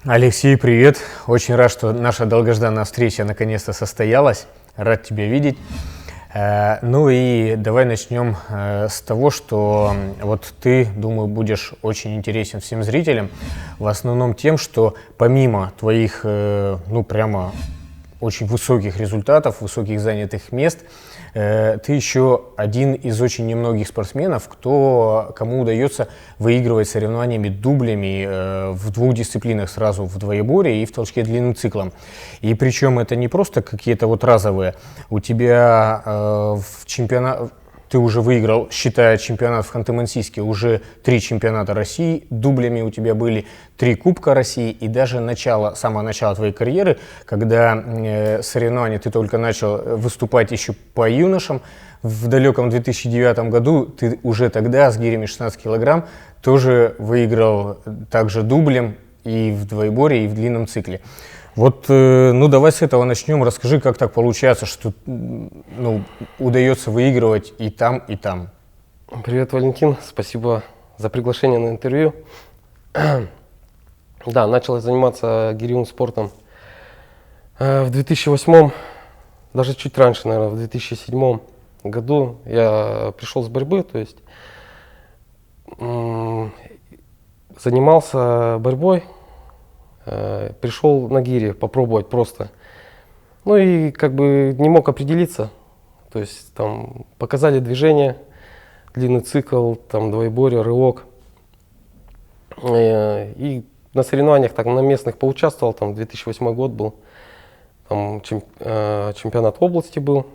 Алексей, привет! Очень рад, что наша долгожданная встреча наконец-то состоялась. Рад тебя видеть. Ну и давай начнем с того, что вот ты, думаю, будешь очень интересен всем зрителям. В основном тем, что помимо твоих, прямо очень высоких результатов, высоких занятых мест, ты еще один из очень немногих спортсменов, кому удается выигрывать соревнованиями дублями в двух дисциплинах сразу, в двоеборье и в толчке длинным циклом. И причем это не просто какие-то вот разовые. У тебя в чемпионат... Ты уже выиграл, считая чемпионат в Ханты-Мансийске, уже 3 чемпионата России, дублями у тебя были 3 Кубка России, и даже самое начало твоей карьеры, когда соревнования ты только начал выступать еще по юношам, в далеком 2009 году ты уже тогда с гирями 16 килограмм тоже выиграл также дублем и в двоеборье, и в длинном цикле. Вот, давай с этого начнем. Расскажи, как так получается, что удается выигрывать и там, и там. Привет, Валентин. Спасибо за приглашение на интервью. Да, начал заниматься гиревым спортом в 2008, даже чуть раньше, наверное, в 2007 году я пришел с борьбы, то есть занимался борьбой. Пришел на гири попробовать просто. Ну и как бы не мог определиться. То есть там показали движение, длинный цикл, там двоеборье, рывок. И на соревнованиях так на местных поучаствовал, там 2008 год был, там чемпионат области был.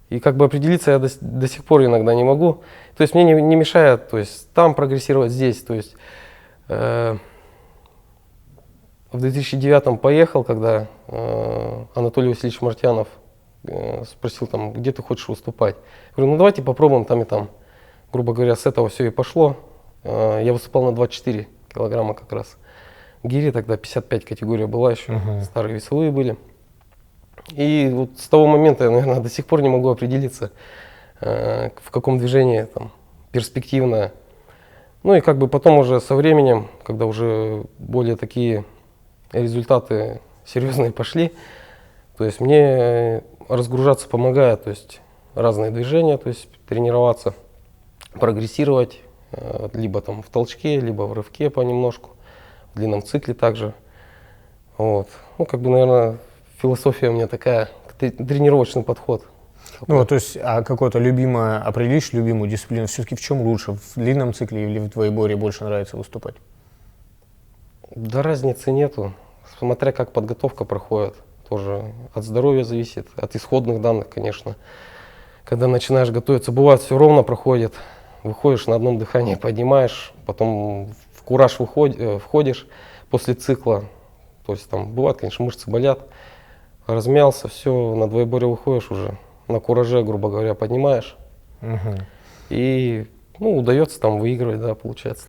И как бы определиться я до сих пор иногда не могу. То есть мне не мешает, то есть там прогрессировать, здесь. То есть в 2009 поехал, когда Анатолий Васильевич Мартьянов спросил, там, где ты хочешь выступать. Я говорю, ну давайте попробуем там и там. Грубо говоря, с этого все и пошло. Я выступал на 24 килограмма как раз. Гири тогда 55 категория была еще, старые весовые были. И вот с того момента я, наверное, до сих пор не могу определиться, в каком движении там перспективное. Ну и как бы потом уже со временем, когда уже более такие результаты серьезные пошли, то есть мне разгружаться помогает, то есть разные движения, то есть тренироваться, прогрессировать, либо там в толчке, либо в рывке понемножку, в длинном цикле также. Вот. Ну, как бы, наверное, философия у меня такая, тренировочный подход. Ну, то есть, определишь любимую дисциплину, все-таки в чем лучше, в длинном цикле или в двоеборье больше нравится выступать? Да разницы нету, смотря как подготовка проходит, тоже от здоровья зависит, от исходных данных, конечно. Когда начинаешь готовиться, бывает все ровно проходит, выходишь на одном дыхании, поднимаешь, потом в кураж входишь после цикла, то есть там бывает, конечно, мышцы болят, размялся, все, на двоеборье выходишь уже, на кураже, грубо говоря, поднимаешь, и удается там выигрывать, да, получается.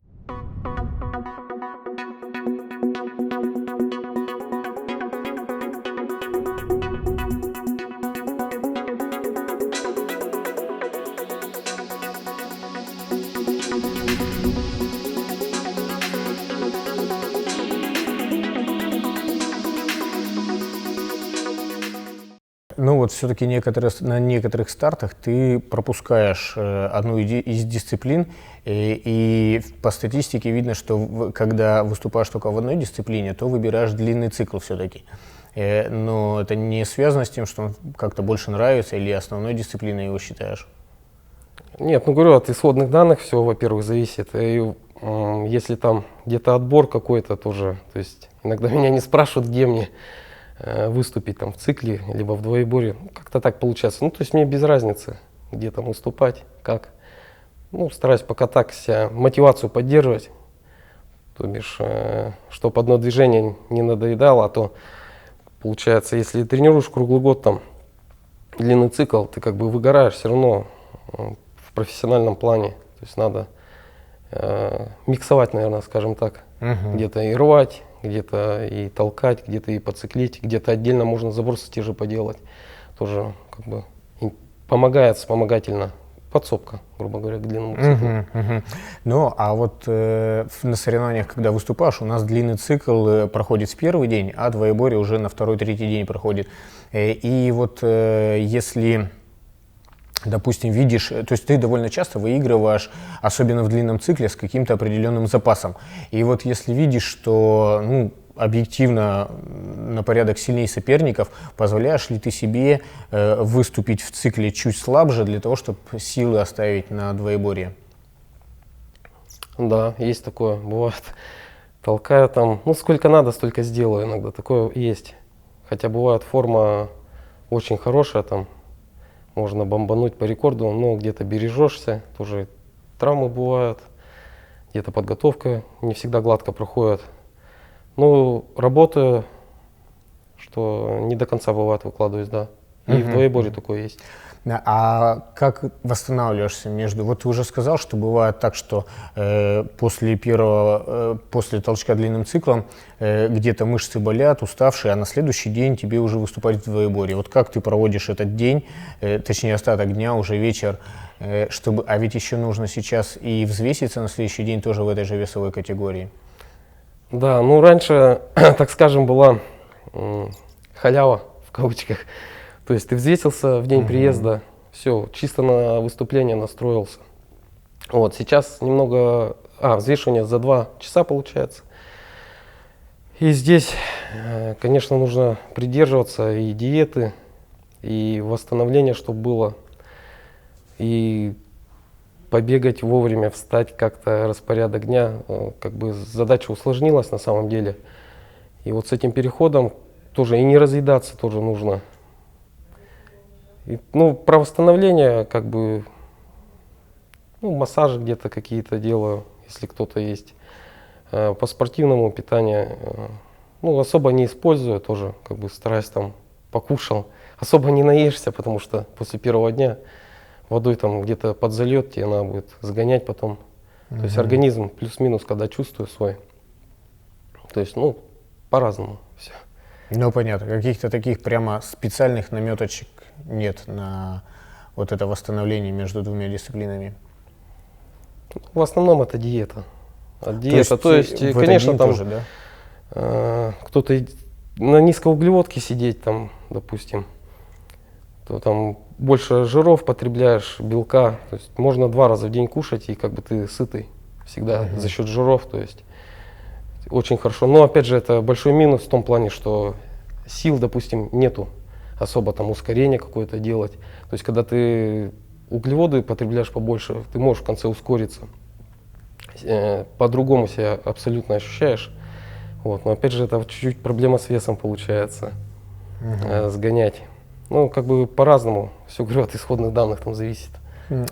Ну вот все-таки на некоторых стартах ты пропускаешь одну из дисциплин, и по статистике видно, что когда выступаешь только в одной дисциплине, то выбираешь длинный цикл все-таки. Но это не связано с тем, что он как-то больше нравится, или основной дисциплиной его считаешь? Нет, говорю, от исходных данных все, во-первых, зависит. И если там где-то отбор какой-то тоже, то есть иногда меня не спрашивают, где мне выступить там в цикле, либо в двоеборье. Как-то так получается. Ну, то есть мне без разницы, где там выступать, как. Ну, стараюсь пока так себя мотивацию поддерживать. То бишь, чтобы одно движение не надоедало, а то получается, если тренируешь круглый год там длинный цикл, ты как бы выгораешь все равно в профессиональном плане. То есть надо миксовать, наверное, скажем так. Где-то и рвать, где-то и толкать, где-то и подциклить, где-то отдельно можно забросы те же поделать. Тоже как бы помогает вспомогательно подсобка, грубо говоря, к длинному циклу. Ну, а вот на соревнованиях, когда выступаешь, у нас длинный цикл проходит в первый день, а двоеборье уже на второй-третий день проходит. И вот если, допустим, видишь, то есть ты довольно часто выигрываешь, особенно в длинном цикле, с каким-то определенным запасом. И вот если видишь, что, ну, объективно на порядок сильнее соперников, позволяешь ли ты себе выступить в цикле чуть слабже для того, чтобы силы оставить на двоеборье? Да, есть такое, бывает. Толкаю там, ну сколько надо, столько сделаю иногда, такое есть. Хотя бывает форма очень хорошая, там можно бомбануть по рекорду, но где-то бережешься, тоже травмы бывают, где-то подготовка не всегда гладко проходит. Ну, работаю, что не до конца бывает выкладываюсь, да. И в двоеборье такое есть. А как восстанавливаешься между... Вот ты уже сказал, что бывает так, что после толчка длинным циклом где-то мышцы болят, уставшие, а на следующий день тебе уже выступать в двоеборье. Вот как ты проводишь этот день, точнее остаток дня, уже вечер, чтобы... А ведь еще нужно сейчас и взвеситься на следующий день тоже в этой же весовой категории. Да, ну раньше, так скажем, была халява в кавычках. То есть ты взвесился в день приезда, все, чисто на выступление настроился. Вот, сейчас немного, взвешивание за 2 часа получается. И здесь, конечно, нужно придерживаться и диеты, и восстановления, чтобы было, и побегать вовремя, встать как-то, распорядок дня. Как бы задача усложнилась на самом деле. И вот с этим переходом тоже и не разъедаться тоже нужно. И, ну, про восстановление, как бы, ну, массажи где-то какие-то делаю, если кто-то есть. По спортивному питанию, ну, особо не использую тоже, как бы стараюсь там, покушал. Особо не наешься, потому что после первого дня водой там где-то подзальет, тебе надо будет сгонять потом. То есть организм плюс-минус, когда чувствую свой. То есть, ну, по-разному все. Ну, понятно. Каких-то таких прямо специальных наметочек нет на вот это восстановление между двумя дисциплинами? В основном это диета. То есть конечно, там тоже, да? Кто-то на низкоуглеводке сидеть, там, допустим, то там больше жиров потребляешь, белка. То есть можно 2 раза в день кушать, и как бы ты сытый всегда за счет жиров. То есть очень хорошо. Но опять же, это большой минус в том плане, что сил, допустим, нету особо там ускорение какое-то делать. То есть когда ты углеводы потребляешь побольше, ты можешь в конце ускориться. По-другому себя абсолютно ощущаешь. Вот. Но опять же, это чуть-чуть проблема с весом получается. Сгонять. Ну, как бы по-разному. Все, говорю, от исходных данных там зависит.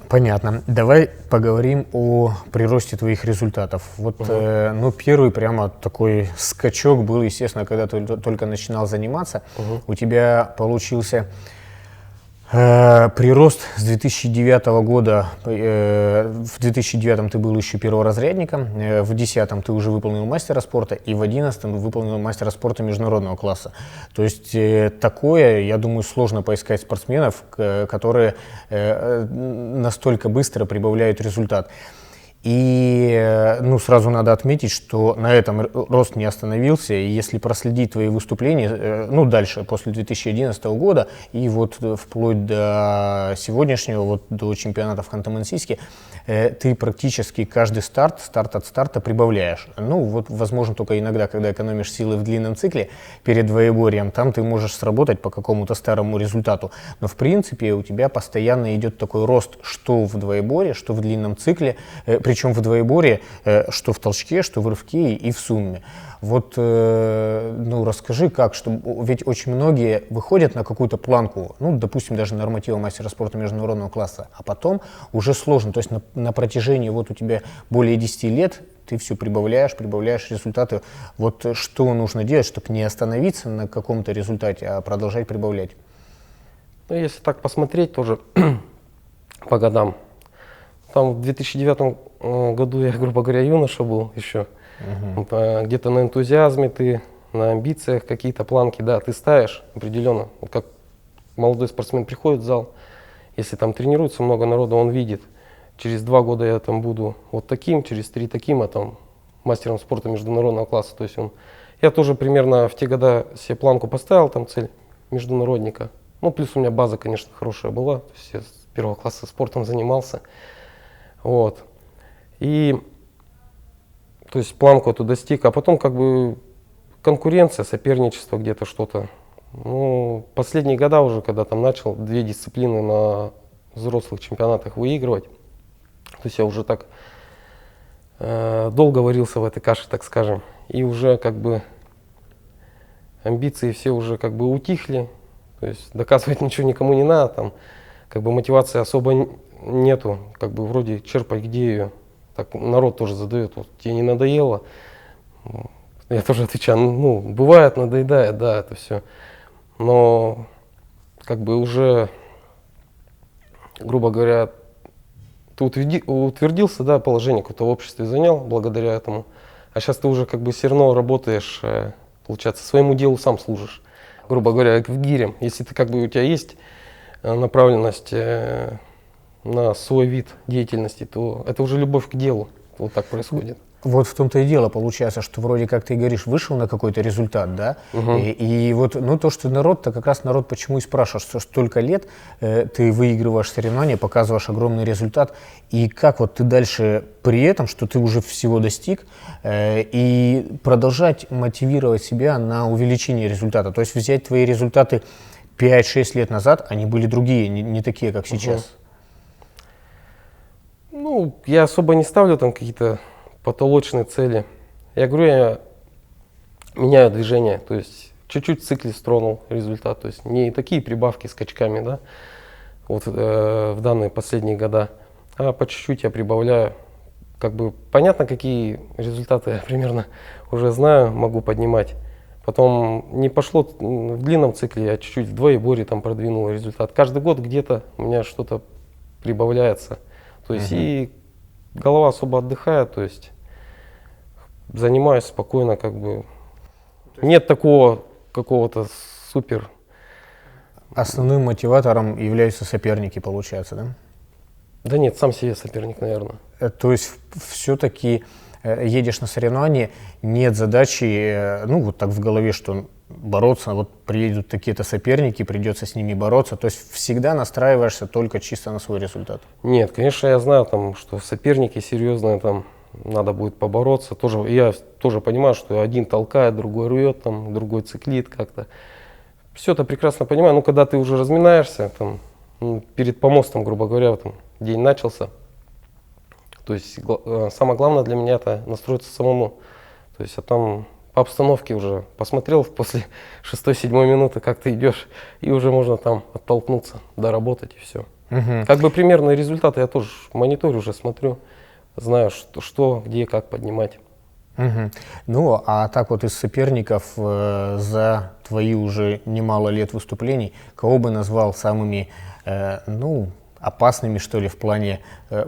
Понятно. Давай поговорим о приросте твоих результатов. Вот, ну, первый прямо такой скачок был, естественно, когда ты только начинал заниматься. У тебя получился прирост с 2009 года. В 2009 ты был еще перворазрядником, в 2010 ты уже выполнил мастера спорта, и в 2011 выполнил мастера спорта международного класса. То есть такое, я думаю, сложно поискать спортсменов, которые настолько быстро прибавляют результат. И ну, сразу надо отметить, что на этом рост не остановился. И если проследить твои выступления, ну, дальше, после 2011 года, и вот вплоть до сегодняшнего, вот до чемпионата в Ханты-Мансийске, ты практически каждый старт от старта прибавляешь. Ну, вот, возможно, только иногда, когда экономишь силы в длинном цикле перед двоеборьем, там ты можешь сработать по какому-то старому результату. Но, в принципе, у тебя постоянно идет такой рост, что в двоеборье, что в длинном цикле, причем в двоеборье, что в толчке, что в рывке и в сумме. Вот, ну, расскажи, как, что ведь очень многие выходят на какую-то планку, ну, допустим, даже норматива мастера спорта международного класса, а потом уже сложно, то есть на протяжении вот у тебя более 10 лет ты все прибавляешь результаты. Вот что нужно делать, чтобы не остановиться на каком-то результате, а продолжать прибавлять? Ну, если так посмотреть тоже по годам, там в 2009 году я, грубо говоря, юноша был еще. Где-то на энтузиазме ты, на амбициях какие-то планки, да, ты ставишь определенно. Вот как молодой спортсмен приходит в зал Если там тренируется много народа, он видит, через 2 года я там буду вот таким, через 3 таким, а там мастером спорта международного класса. То есть я тоже примерно в те года себе планку поставил, там цель международника. Ну, плюс у меня база, конечно, хорошая была. То есть я с 1 класса спортом занимался. Вот. И, то есть планку эту достиг, а потом как бы конкуренция, соперничество где-то что-то. Ну, последние года уже, когда там начал 2 дисциплины на взрослых чемпионатах выигрывать, то есть я уже так долго варился в этой каше, так скажем, и уже как бы амбиции все уже как бы утихли, то есть доказывать ничего никому не надо, там как бы мотивации особо нету, как бы вроде черпай где ее, так народ тоже задает, вот тебе не надоело, я тоже отвечаю, ну бывает, надоедает, да, это все, но как бы уже, грубо говоря, ты утвердился, да, положение какое-то в обществе занял благодаря этому, а сейчас ты уже как бы все равно работаешь, получается, своему делу сам служишь, грубо говоря, в гирем. Если ты как бы у тебя есть направленность на свой вид деятельности, то это уже любовь к делу. Вот так происходит. Вот в том-то и дело получается, что вроде как ты говоришь, вышел на какой-то результат, да, и вот, ну, то, что народ-то, как раз народ почему и спрашивает, что столько лет ты выигрываешь соревнования, показываешь огромный результат, и как вот ты дальше при этом, что ты уже всего достиг, и продолжать мотивировать себя на увеличение результата, то есть взять твои результаты 5-6 лет назад, они были другие, не такие, как сейчас. Ну, я особо не ставлю там какие-то потолочные цели. Я говорю, я меняю движение, то есть чуть-чуть в цикле стронул результат, то есть не такие прибавки скачками, да, вот в данные последние года, а по чуть-чуть я прибавляю. Как бы понятно, какие результаты я примерно уже знаю, могу поднимать. Потом не пошло в длинном цикле, я чуть-чуть в двоеборье там продвинул результат. Каждый год где-то у меня что-то прибавляется. То есть и голова особо отдыхает, то есть занимаюсь спокойно, как бы. Нет такого какого-то супер. Основным мотиватором являются соперники, получается, да? Да нет, сам себе соперник, наверное. То есть все-таки едешь на соревнования, нет задачи, ну вот так в голове, что бороться, вот приедут такие-то соперники, придется с ними бороться. То есть всегда настраиваешься только чисто на свой результат. Нет, конечно, я знаю, там, что соперники серьезные, там надо будет побороться. Тоже, я тоже понимаю, что один толкает, другой рвет, там, другой циклит как-то. Все это прекрасно понимаю. Но когда ты уже разминаешься, там, перед помостом, грубо говоря, там, день начался, то есть самое главное для меня это настроиться самому. То есть, а там по обстановке уже посмотрел после 6-7 минуты, как ты идешь, и уже можно там оттолкнуться, доработать и все. Как бы примерные результаты я тоже мониторю, уже смотрю, знаю, что где, как поднимать. Ну, а так вот из соперников за твои уже немало лет выступлений, кого бы назвал самыми, ну, опасными, что ли, в плане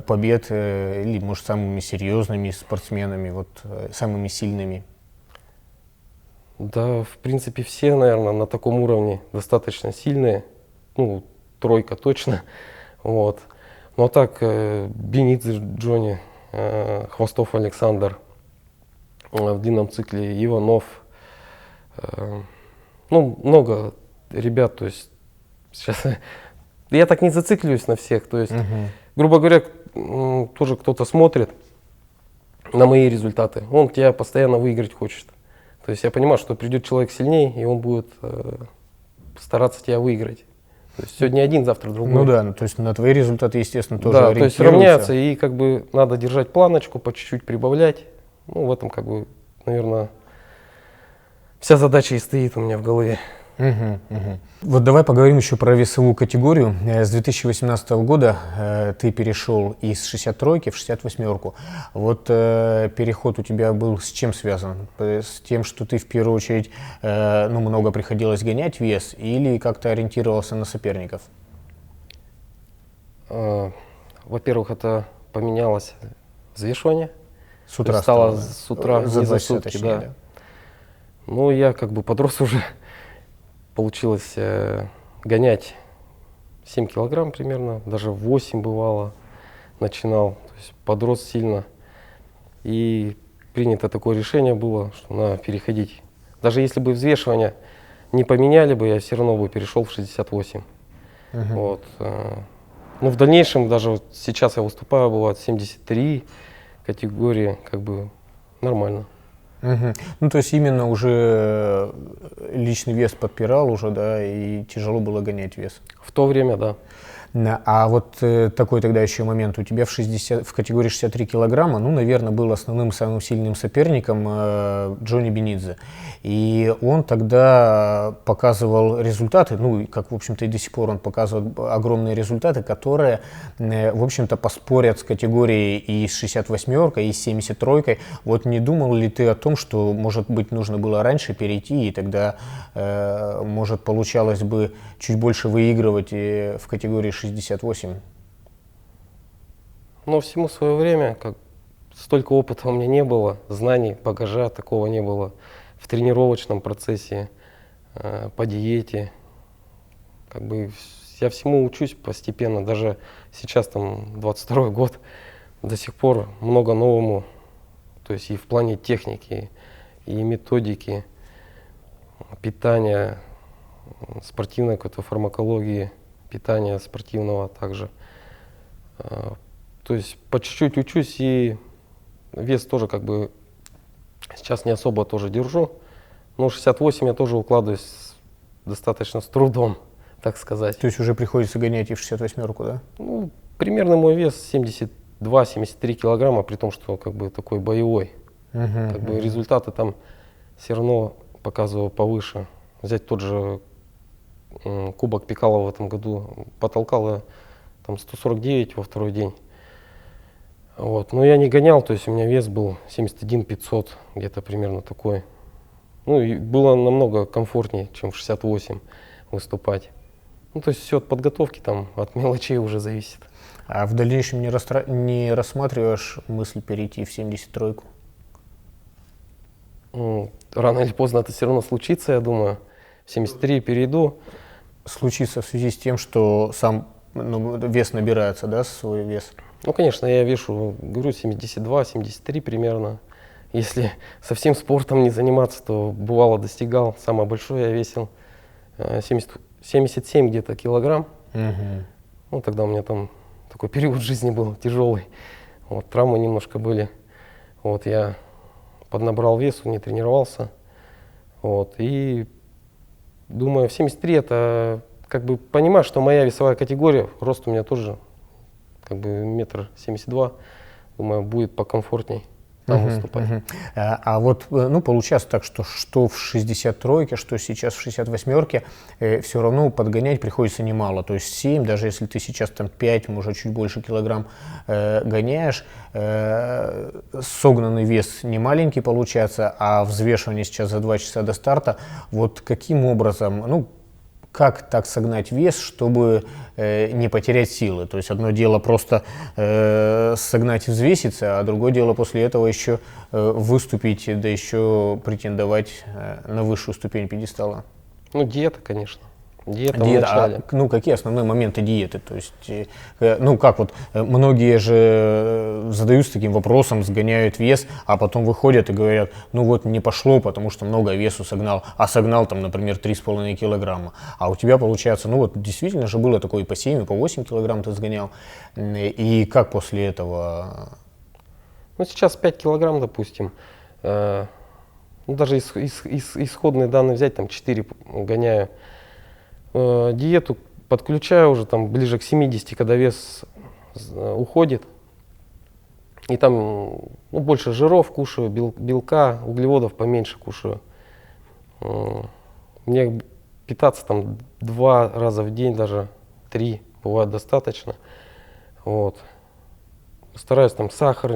побед, или, может, самыми серьезными спортсменами, вот, самыми сильными? Да, в принципе, все, наверное, на таком уровне достаточно сильные. Ну, тройка точно. Вот. Ну, а так, Бенидзе Джонни, Хвостов Александр, в длинном цикле Иванов. Ну, много ребят, то есть сейчас я так не зацикливаюсь на всех. То есть, грубо говоря, тоже кто-то смотрит на мои результаты, он тебя постоянно выиграть хочет. То есть я понимаю, что придет человек сильнее, и он будет стараться тебя выиграть. То есть сегодня один, завтра другой. Ну да, ну, то есть на твои результаты, естественно, тоже да, то есть ориентируются. равняться, и как бы надо держать планочку, по чуть-чуть прибавлять. Ну, в этом, как бы, наверное, вся задача и стоит у меня в голове. Вот давай поговорим еще про весовую категорию. С 2018 года ты перешел из 63-ки в 68-ку. Вот переход у тебя был с чем связан? С тем, что ты в первую очередь ну, много приходилось гонять вес, или как-то ориентировался на соперников? Во-первых, это поменялось взвешивание. С утра стало с утра, за не 2 за часа, сутки, точнее, да. Ну, я как бы подрос уже. Получилось гонять 7 килограмм примерно, даже 8 бывало начинал, то есть подрос сильно. И принято такое решение было, что надо переходить. Даже если бы взвешивание не поменяли бы, я все равно бы перешел в 68. Вот. Ну, в дальнейшем, даже вот сейчас я выступаю, бывает 73 категории, как бы нормально. Ну, то есть именно уже личный вес подпирал уже, да, и тяжело было гонять вес. В то время, да. А вот такой тогда еще момент. У тебя в категории 63 килограмма, ну, наверное, был основным самым сильным соперником Джонни Бенидзе. И он тогда показывал результаты, ну, как, в общем-то, и до сих пор он показывает огромные результаты, которые, в общем-то, поспорят с категорией и с 68-кой, и с 73-кой. Вот не думал ли ты о том, что, может быть, нужно было раньше перейти, и тогда, может, получалось бы чуть больше выигрывать в категории 68? Но всему свое время, как столько опыта у меня не было, знаний, багажа такого не было в тренировочном процессе, по диете. Как бы я всему учусь постепенно, даже сейчас там 22-й год, до сих пор много новому, то есть и в плане техники, и методики, питания, спортивной какой-то фармакологии, питания спортивного также. То есть по чуть-чуть учусь, и вес тоже как бы сейчас не особо тоже держу. Но 68 я тоже укладываюсь достаточно с трудом, так сказать. То есть уже приходится гонять и в 68-ку, да? Ну, примерно мой вес 72-73 килограмма, при том, что как бы такой боевой. Как бы результаты там все равно показываю повыше. Взять тот же Кубок Пикала в этом году, потолкал я там 149 во второй день. Вот. Но я не гонял, то есть у меня вес был 71 500, где-то примерно такой. Ну и было намного комфортнее, чем в 68 выступать. Ну то есть все от подготовки, там, от мелочей уже зависит. А в дальнейшем не рассматриваешь мысль перейти в 73-ку? Рано или поздно это все равно случится, я думаю. В 73 перейду. Случится в связи с тем, что сам вес набирается, да, свой вес? Ну, конечно, я вешу, говорю, 72-73 примерно. Если совсем спортом не заниматься, то бывало достигал. Самое большое я весил 77 где-то килограмм. Ну, тогда у меня там такой период в жизни был тяжелый. Вот, травмы немножко были. Вот, я поднабрал весу, не тренировался. Вот, и думаю, в 73 это как бы понимаю, что моя весовая категория, рост у меня тоже как бы 1,72 м, думаю, будет покомфортней там выступать. А вот, ну, получается так, что в 63-ке, что сейчас в 68-ке, все равно подгонять приходится немало. То есть 7, даже если ты сейчас там 5, может чуть больше килограмм гоняешь, согнанный вес не маленький получается, а взвешивание сейчас за 2 часа до старта. Вот каким образом, ну, как так согнать вес, чтобы не потерять силы? То есть одно дело просто согнать и взвеситься, а другое дело после этого еще выступить, да еще претендовать на высшую ступень пьедестала. Ну, диета, конечно. Диета в начале. Ну, какие основные моменты диеты? То есть, ну, как вот, многие же задаются таким вопросом, сгоняют вес, а потом выходят и говорят, ну вот не пошло, потому что много весу согнал, а согнал там, например, 3,5 килограмма. А у тебя получается, ну вот действительно же было такое и по 7, и по 8 килограмм ты сгонял. И как после этого? Ну, сейчас 5 килограмм, допустим. Ну, даже исходные данные взять, там 4 гоняю. Диету подключаю уже там ближе к 70, когда вес уходит. И там ну, больше жиров кушаю, белка, углеводов поменьше кушаю. Мне питаться там 2 раза в день, даже 3 бывает достаточно. Вот. Стараюсь там сахар,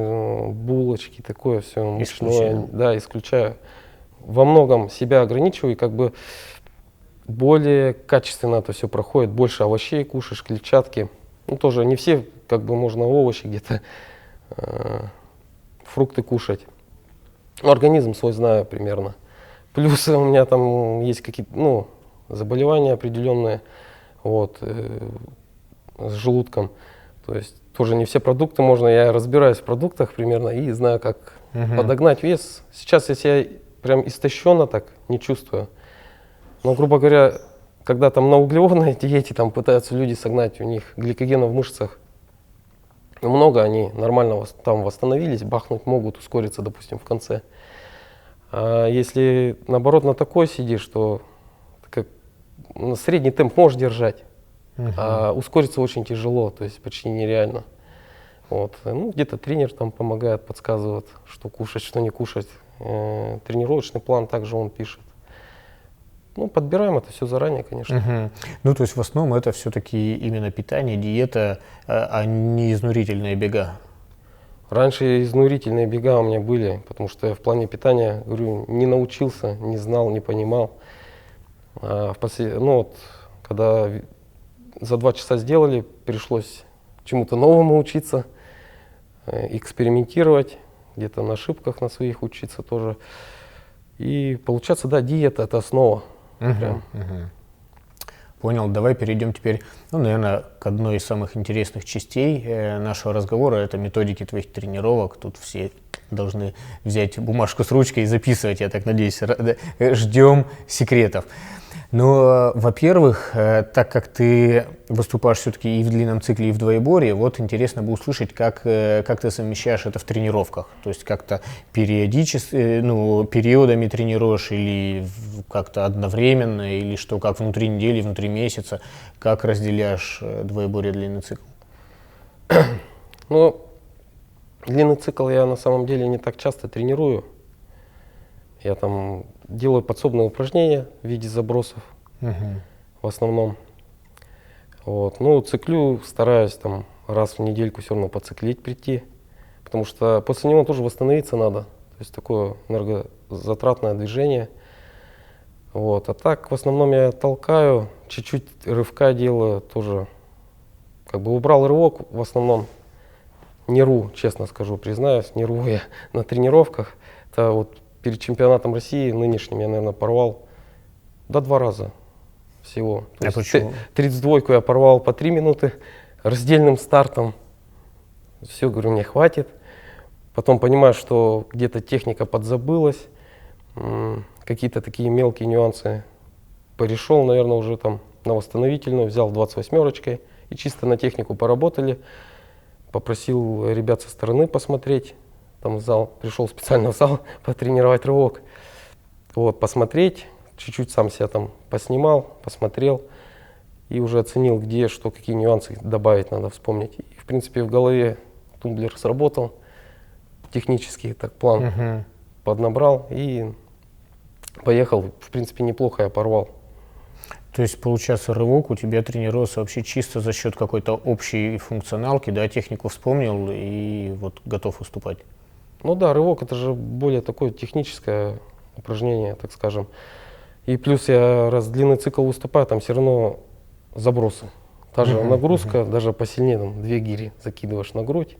булочки, такое все мучное. Да, исключаю. Во многом себя ограничиваю и как бы более качественно это все проходит, больше овощей кушаешь, клетчатки. Ну, тоже не все, как бы можно овощи где-то, фрукты кушать. Но организм свой знаю примерно. Плюс у меня там есть какие-то, ну, заболевания определенные. Вот. с желудком. То есть тоже не все продукты можно, я разбираюсь в продуктах примерно и знаю, как подогнать вес. Сейчас я себя прям истощенно так не чувствую. Но, грубо говоря, когда там на углеводной диете там пытаются люди согнать, у них гликогена в мышцах много, они нормально там восстановились, бахнуть могут, ускориться, допустим, в конце. А если наоборот на такой сидишь, то как, средний темп можешь держать, а ускориться очень тяжело, то есть почти нереально. Вот. Ну, где-то тренер там помогает, подсказывает, что кушать, что не кушать. Тренировочный план также он пишет. Ну, подбираем это все заранее, конечно. Ну, то есть в основном это все-таки именно питание, диета, а не изнурительные бега. Раньше изнурительные бега у меня были, потому что я в плане питания, говорю, не научился, не знал, не понимал. А ну, вот, когда за 2 часа сделали, пришлось чему-то новому учиться, экспериментировать, где-то на ошибках на своих учиться тоже. И получается, да, диета – это основа. Понял, давай перейдем теперь, ну, наверное, к одной из самых интересных частей нашего разговора. Это методики твоих тренировок. Тут все должны взять бумажку с ручкой и записывать, я так надеюсь. Ждем секретов. Но, во-первых, так как ты выступаешь все-таки и в длинном цикле, и в двоеборье, вот интересно бы услышать, как ты совмещаешь это в тренировках. То есть как-то периодически, ну, периодами тренируешь или как-то одновременно, или что, как внутри недели, внутри месяца, как разделяешь двоеборье и длинный цикл? Ну, длинный цикл я на самом деле не так часто тренирую. Я там делаю подсобные упражнения в виде забросов в основном. Вот. Ну, циклю стараюсь там раз в недельку все равно поциклить, прийти, потому что после него тоже восстановиться надо. То есть такое энергозатратное движение. Вот. А так в основном я толкаю, чуть-чуть рывка делаю тоже. Как бы убрал рывок в основном. Не рву, честно скажу, признаюсь, не рву я на тренировках. Это вот перед чемпионатом России нынешним я, наверное, порвал 2 раза всего. А почему? 32-ку я порвал по 3 минуты раздельным стартом. Все, говорю, мне хватит. Потом понимаю, что где-то техника подзабылась, какие-то такие мелкие нюансы порешел, наверное, уже там на восстановительную, взял 28-очкой и чисто на технику поработали. Попросил ребят со стороны посмотреть. Там в зал, пришел специально в зал потренировать рывок. Вот, посмотреть, чуть-чуть сам себя там поснимал, посмотрел и уже оценил, где, что, какие нюансы добавить надо вспомнить. И, в принципе, в голове тумблер сработал, технический так план поднабрал и поехал. В принципе, неплохо я порвал. То есть, получается, рывок у тебя тренировался вообще чисто за счет какой-то общей функционалки, да, технику вспомнил и вот готов выступать? Ну да, рывок это же более такое техническое упражнение, так скажем. И плюс я раз длинный цикл выступаю, там все равно забросы. Та же нагрузка, даже посильнее, там 2 гири закидываешь на грудь.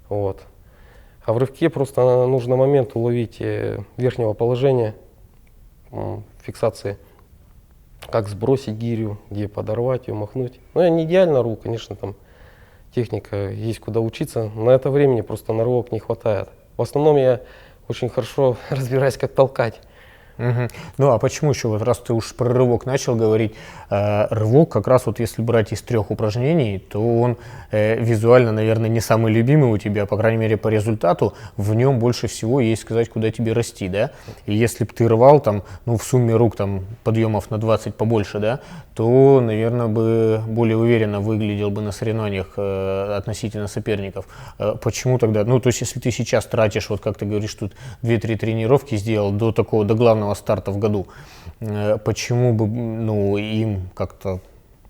Вот. А в рывке просто нужно момент уловить верхнего положения фиксации. Как сбросить гирю, где подорвать ее, махнуть. Ну, я не идеально рву, конечно, там техника есть куда учиться. На это времени просто на рывок не хватает. В основном я очень хорошо разбираюсь, как толкать. Ну а почему еще, вот раз ты уж про рывок начал говорить, рывок как раз вот если брать из 3 упражнений, то он визуально, наверное, не самый любимый у тебя, по крайней мере по результату, в нем больше всего есть сказать, куда тебе расти, да? И если бы ты рвал там, ну в сумме рук там подъемов на 20 побольше, да, то, наверное, бы более уверенно выглядел бы на соревнованиях относительно соперников. Почему тогда? Ну то есть если ты сейчас тратишь, вот как ты говоришь, тут 2-3 тренировки сделал до такого, до главного старта в году, почему бы, ну, им как-то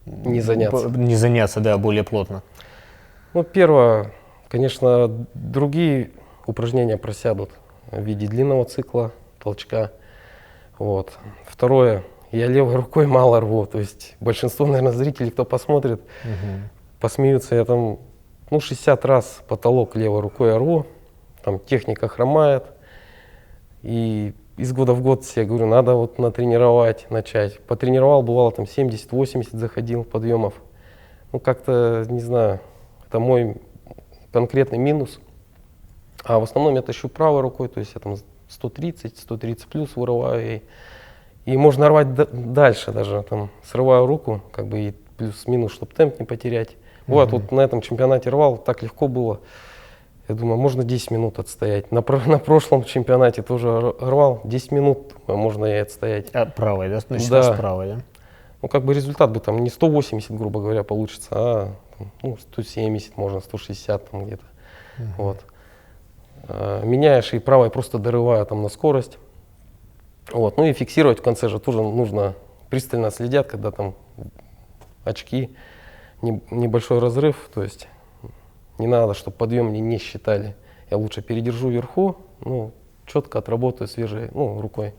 не заняться, да, более плотно? Ну, первое, конечно, другие упражнения просядут в виде длинного цикла, толчка. Вот. Второе, я левой рукой мало рву, то есть большинство, наверное, зрителей, кто посмотрит, посмеются, я там, ну, 60 раз потолок левой рукой я рву, там техника хромает, и из года в год я говорю, надо вот натренировать, начать. Потренировал, бывало там 70-80 заходил подъемов. Ну, как-то, не знаю, это мой конкретный минус. А в основном я тащу правой рукой, то есть я там 130 плюс вырываю. И можно рвать дальше даже, там, срываю руку, как бы и плюс-минус, чтобы темп не потерять. Бывает, вот на этом чемпионате рвал, так легко было. Я думаю, можно 10 минут отстоять. На прошлом чемпионате тоже рвал, 10 минут можно и отстоять. А правой, да? Начинаешь Да. с правой, да? Ну, как бы результат бы там не 180, грубо говоря, получится, а там, ну, 170 можно, 160 там где-то. Вот. Меняешь и правой просто дорываю там на скорость. Вот. Ну и фиксировать в конце же тоже нужно, пристально следят, когда там очки, небольшой разрыв, то есть не надо, чтобы подъем не считали. Я лучше передержу вверху, ну, четко отработаю свежей, ну, рукой.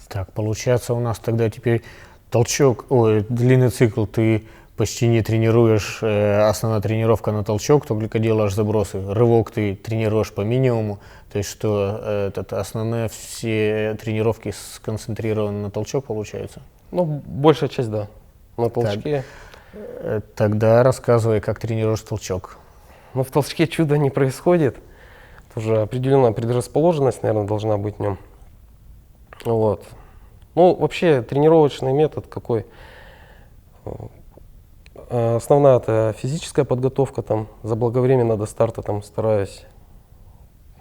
Так, получается у нас тогда теперь толчок, длинный цикл ты почти не тренируешь, основная тренировка на толчок, только делаешь забросы. Рывок ты тренируешь по минимуму, то есть что основные все тренировки сконцентрированы на толчок, получается? Ну, большая часть, да, на толчке. Тогда рассказывай, как тренируешь толчок. Но в толчке чудо не происходит. Тоже определенная предрасположенность, наверное, должна быть в нем. Вот. Ну, вообще, тренировочный метод какой? Основная это физическая подготовка, там, заблаговременно до старта там стараюсь,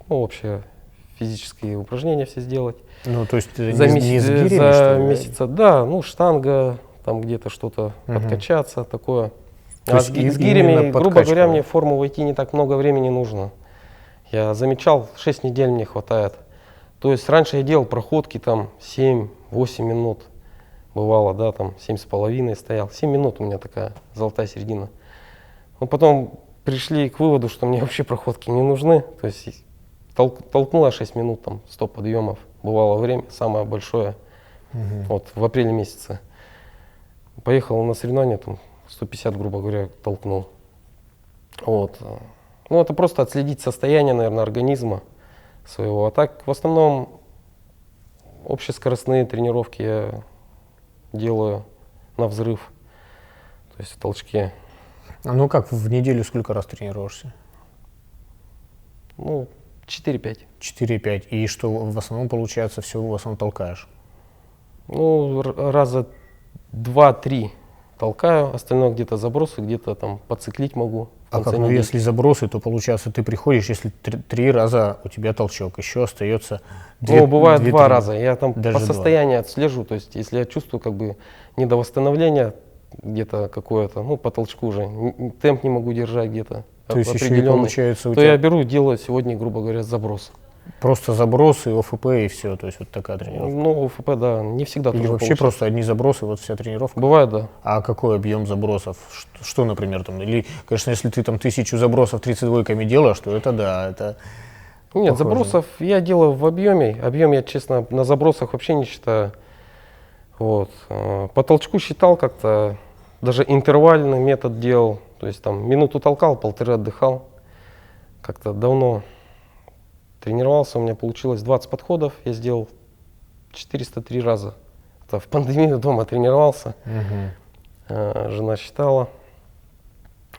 ну, вообще, физические упражнения все сделать. Ну, то есть за не с гирями, за что ли, месяца, да, ну, штанга, там где-то что-то подкачаться, такое. То А есть с именно гирями, грубо подкачка, говоря, да? мне в форму войти не так много времени нужно. Я замечал, 6 недель мне хватает. То есть раньше я делал проходки там 7-8 минут. Бывало, да, там 7,5 стоял. 7 минут у меня такая золотая середина. Но потом пришли к выводу, что мне вообще проходки не нужны. То есть толкнула 6 минут, там 100 подъемов. Бывало время, самое большое, вот в апреле месяце. Поехал на соревнования, там 150, грубо говоря, толкнул. Вот. Ну, это просто отследить состояние, наверное, организма своего. А так, в основном, общескоростные тренировки я делаю на взрыв, то есть в толчке. А ну как, в неделю сколько раз тренируешься? Ну, 4-5. 4-5. И что в основном получается, все в основном толкаешь? Ну, раза 2-3 толкаю, остальное где-то забросы, где-то там поциклить могу. А как, ну если забросы, то получается ты приходишь, если 3 раза у тебя толчок, еще остается 2. Ну, бывает 2 раза, я там даже по состоянию отслежу, то есть если я чувствую как бы недовосстановление где-то какое-то, ну, по толчку уже, темп не могу держать где-то То есть еще и определенный, получается у то тебя я беру, делаю сегодня, грубо говоря, заброс. просто забросы, ОФП и все, то есть вот такая тренировка? Ну, ОФП, да, не всегда Или тоже вообще получается. просто одни забросы, вот вся тренировка? Бывает, да. А какой объем забросов? Что, например, там? Или, конечно, если ты там 1000 забросов 32-ками делаешь, то это да, это... Нет, похоже. забросов я делаю в объеме. Объем я, честно, на забросах вообще не считаю. Вот. По толчку считал как-то, даже интервальный метод делал. То есть там минуту толкал, 1,5 отдыхал. Как-то давно тренировался, у меня получилось 20 подходов. Я сделал 403 раза. Это в пандемию дома тренировался. Жена считала.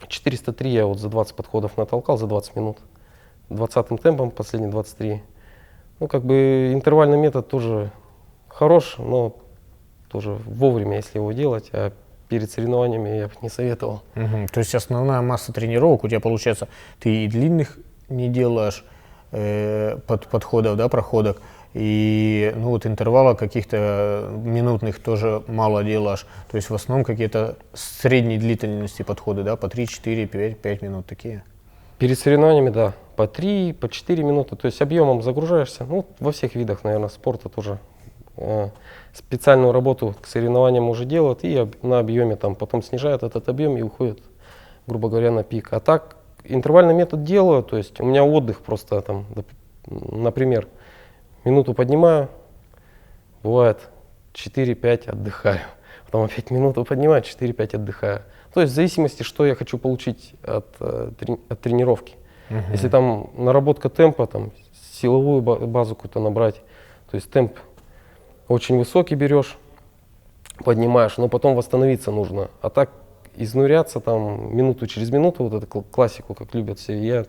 403 я вот за 20 подходов натолкал, за 20 минут. 20-м темпом, последние 23. Ну, как бы интервальный метод тоже хорош, но тоже вовремя, если его делать, а перед соревнованиями я бы не советовал. То есть основная масса тренировок у тебя получается, ты и длинных не делаешь подходов, да, проходок, и ну вот интервала каких-то минутных тоже мало делаешь. То есть в основном какие-то средней длительности подходы, да, по 3, 4, 5 минут такие. Перед соревнованиями, да, по 3, по 4 минуты, то есть объемом загружаешься. Ну, во всех видах, наверное, спорта тоже специальную работу к соревнованиям уже делают и на объеме там потом снижают этот объем и уходят, грубо говоря, на пик. А так интервальный метод делаю, то есть у меня отдых просто там, например, минуту поднимаю, бывает 4-5 отдыхаю, потом опять минуту поднимаю, 4-5 отдыхаю. То есть в зависимости, что я хочу получить от тренировки. Если там наработка темпа, там силовую базу какую-то набрать, то есть темп очень высокий берешь, поднимаешь, но потом восстановиться нужно. А так изнуряться там минуту через минуту, вот эту классику, как любят все, я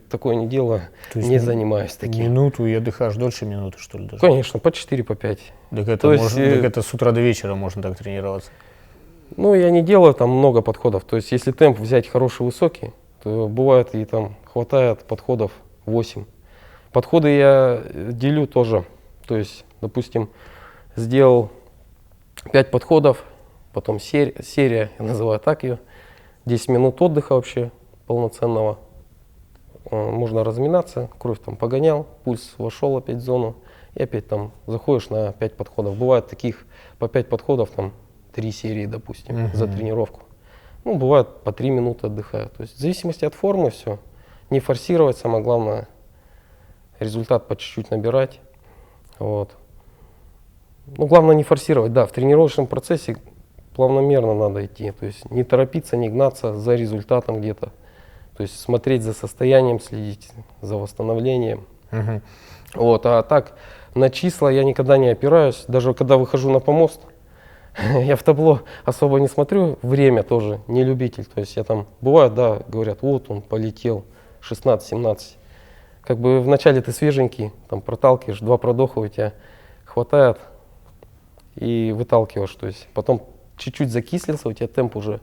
такое не делаю, То есть не занимаюсь таким. Минуту и отдыхаешь дольше минуты, что ли, даже? Конечно, по 4, по 5. Так это, То есть, можно, так это с утра до вечера можно так тренироваться. Ну, я не делаю там много подходов. То есть, если темп взять хороший, высокий, то бывает и там хватает подходов 8. Подходы я делю тоже. То есть, допустим, сделал 5 подходов, потом серия, я называю так ее, 10 минут отдыха вообще полноценного. Можно разминаться, кровь там погонял, пульс вошел опять в зону, и опять там заходишь на 5 подходов. Бывает таких по 5 подходов, там 3 серии, допустим, за тренировку. Ну, бывает по 3 минуты отдыхаю. То есть в зависимости от формы все. Не форсировать, самое главное, результат по чуть-чуть набирать. Вот. Ну, главное не форсировать, да, в тренировочном процессе плавномерно надо идти. То есть не торопиться, не гнаться за результатом где-то. То есть смотреть за состоянием, следить за восстановлением. Вот, а так, на числа я никогда не опираюсь. Даже когда выхожу на помост, я в табло особо не смотрю. Время тоже не любитель. То есть я там, бывает, да, говорят, вот он полетел, 16-17. Как бы вначале ты свеженький, там проталкиваешь, 2 продоха у тебя хватает и выталкиваешь. То есть потом чуть-чуть закислился, у тебя темп уже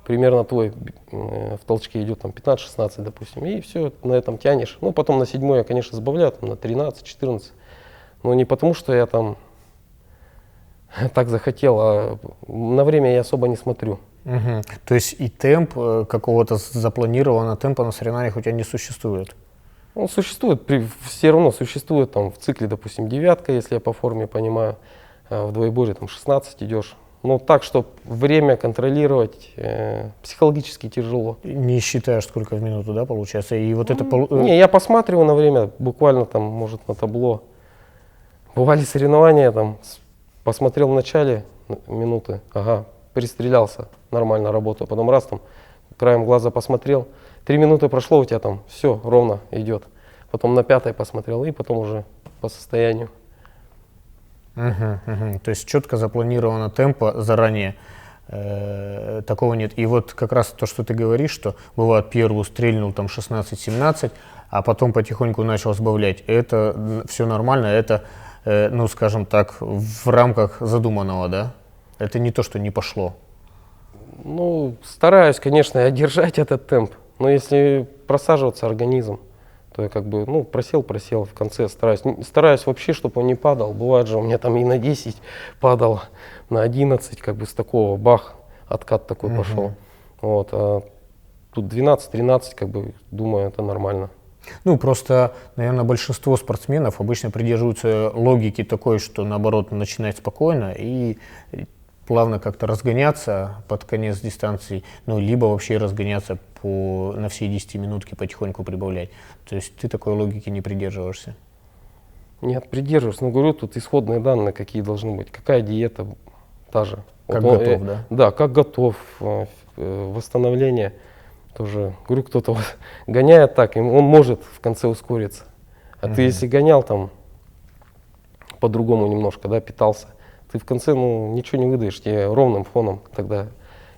примерно твой в толчке идет там 15-16, допустим, и все, на этом тянешь. Ну, потом на 7 я, конечно, сбавляю, там, на 13-14, но не потому, что я там так захотел, а на время я особо не смотрю. То есть и темп какого-то запланированного темпа на соревнованиях у тебя не существует? Он существует, все равно существует там в цикле, допустим, 9, если я по форме понимаю, в двоеборье там 16 идешь. Но так, чтобы время контролировать, психологически тяжело. Не считаешь, сколько в минуту, да, получается? И вот это... Не, я посматриваю на время, буквально там, может, на табло. Бывали соревнования, там, посмотрел в начале минуты, ага, пристрелялся, нормально работаю. Потом раз там, краем глаза посмотрел, 3 минуты прошло, у тебя там все ровно идет. Потом на 5 посмотрел, и потом уже по состоянию. То есть четко запланировано темпа заранее, такого нет. И вот как раз то, что ты говоришь, что бывает первую стрельнул там 16-17, а потом потихоньку начал сбавлять. Это все нормально, это, ну скажем так, в рамках задуманного, да? Это не то, что не пошло. Ну, стараюсь, конечно, держать этот темп, но если просаживаться организм, то я как бы, ну, просел, в конце стараюсь вообще, чтобы он не падал. Бывает же у меня там и на 10 падал, на 11, как бы с такого, бах, откат такой пошел. Вот, а тут 12-13, как бы, думаю, это нормально. Ну, просто, наверное, большинство спортсменов обычно придерживаются логики такой, что, наоборот, начинать спокойно и плавно как-то разгоняться под конец дистанции, ну, либо вообще разгоняться на все 10 минутки, потихоньку прибавлять. То есть ты такой логики не придерживаешься? Нет, придерживаюсь. Но говорю, тут исходные данные какие должны быть. Какая диета та же. Как вот готов, да? Да, как готов. Восстановление тоже. Говорю, кто-то вот гоняет так, он может в конце ускориться. А ты если гонял там по-другому немножко, да, питался, ты в конце, ну, ничего не выдаешь, тебе ровным фоном тогда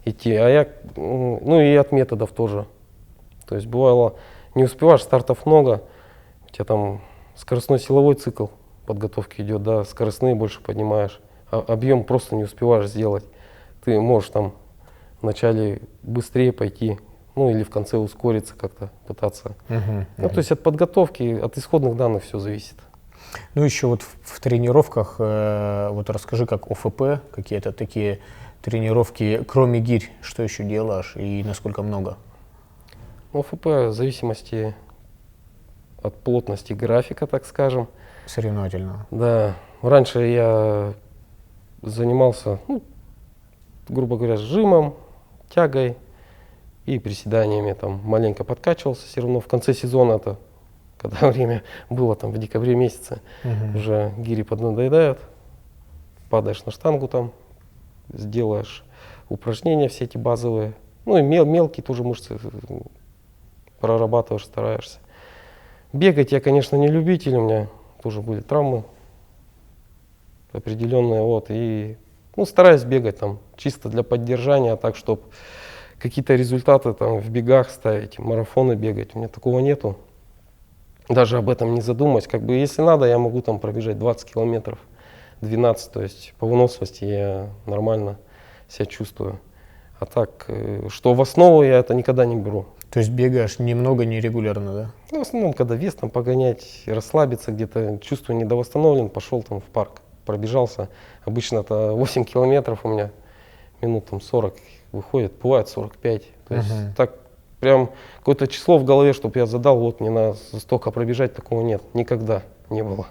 идти. А я, ну, и от методов тоже. То есть бывало, не успеваешь, стартов много, у тебя там скоростной силовой цикл подготовки идет, да, скоростные больше поднимаешь, а объем просто не успеваешь сделать. Ты можешь там вначале быстрее пойти, ну, или в конце ускориться как-то, пытаться. Ну, то есть от подготовки, от исходных данных все зависит. Ну, еще вот в тренировках, вот расскажи, как ОФП, какие-то такие тренировки, кроме гирь, что еще делаешь и насколько много? ОФП в зависимости от плотности графика, так скажем. Соревновательного. Да, раньше я занимался, ну, грубо говоря, жимом, тягой и приседаниями, там маленько подкачивался, все равно в конце сезона это, когда время было там в декабре месяце, уже гири поднадоедают, падаешь на штангу там, сделаешь упражнения все эти базовые, ну и мелкие тоже мышцы прорабатываешь, стараешься. Бегать я, конечно, не любитель, у меня тоже были травмы определенные, вот, и, ну, стараюсь бегать там чисто для поддержания, так, чтобы какие-то результаты там в бегах ставить, марафоны бегать. У меня такого нету. Даже об этом не задумываюсь. Как бы, если надо, я могу там пробежать 20 километров, 12. То есть по выносливости я нормально себя чувствую. А так, что в основу я это никогда не беру. То есть бегаешь немного, нерегулярно, да? Ну, в основном, когда вес там погонять, расслабиться где-то, чувствую недовосстановлен, пошел там в парк, пробежался. Обычно это 8 километров у меня, минут там 40 выходит, бывает 45. То есть так прям какое-то число в голове, чтобы я задал, вот мне надо столько пробежать, такого нет, никогда не было.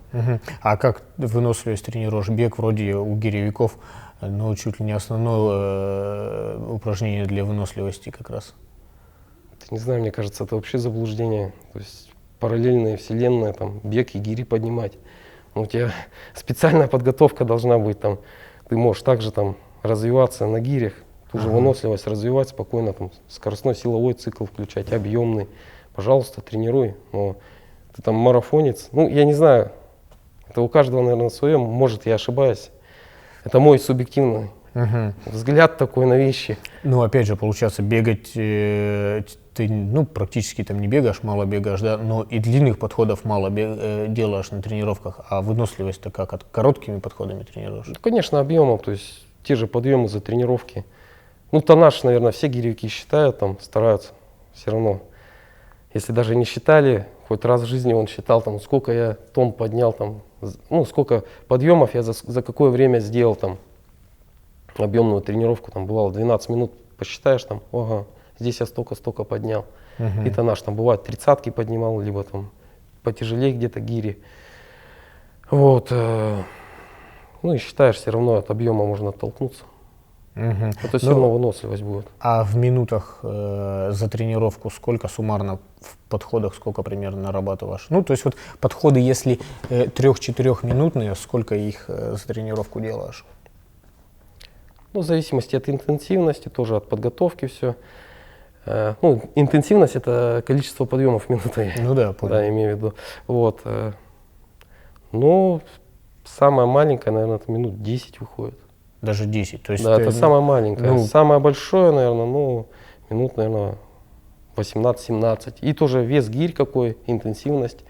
А как выносливость тренируешь? Бег вроде у гиревиков, но чуть ли не основное упражнение для выносливости как раз. Не знаю, мне кажется, это вообще заблуждение. То есть параллельная вселенная, там, бег и гири поднимать. Ну, у тебя специальная подготовка должна быть. Там, ты можешь также там развиваться на гирях, ту же выносливость развивать спокойно, там, скоростной силовой цикл включать, объемный. Пожалуйста, тренируй. Но ты там марафонец. Ну, я не знаю, это у каждого, наверное, свое. Может, я ошибаюсь. Это мой субъективный взгляд такой на вещи. Ну, опять же, получается, бегать ты, ну, практически там не бегаешь, мало бегаешь, да, но и длинных подходов мало делаешь на тренировках, а выносливость-то как, короткими подходами тренируешь? Ну, конечно, объемом, то есть те же подъемы за тренировки. Ну, тоннаж, наверное, все гиревики считают, там, стараются все равно. Если даже не считали, хоть раз в жизни он считал, там, сколько я тонн поднял, там, ну, сколько подъемов я за какое время сделал, там, объемную тренировку, там, бывало 12 минут, посчитаешь, там, ага, здесь я столько поднял. И тоннаж, там, бывает 30-ки поднимал, либо там потяжелее где-то гири. Вот. Ну и считаешь, все равно от объема можно оттолкнуться. Это все равно выносливость будет. А в минутах за тренировку сколько суммарно в подходах, сколько примерно нарабатываешь? Ну, то есть вот подходы, если 3-4 минутные, сколько их за тренировку делаешь? Ну, в зависимости от интенсивности, тоже от подготовки все. Ну, интенсивность — это количество подъемов в минуту. Ну да, понял. Да, имею в виду. Вот. Ну, самая маленькая, наверное, это минут 10 выходит. Даже 10. То есть Да, это самое маленькое. Ну, самое большое, наверное, ну, минут, наверное, 18-17. И тоже вес гирь какой, интенсивность.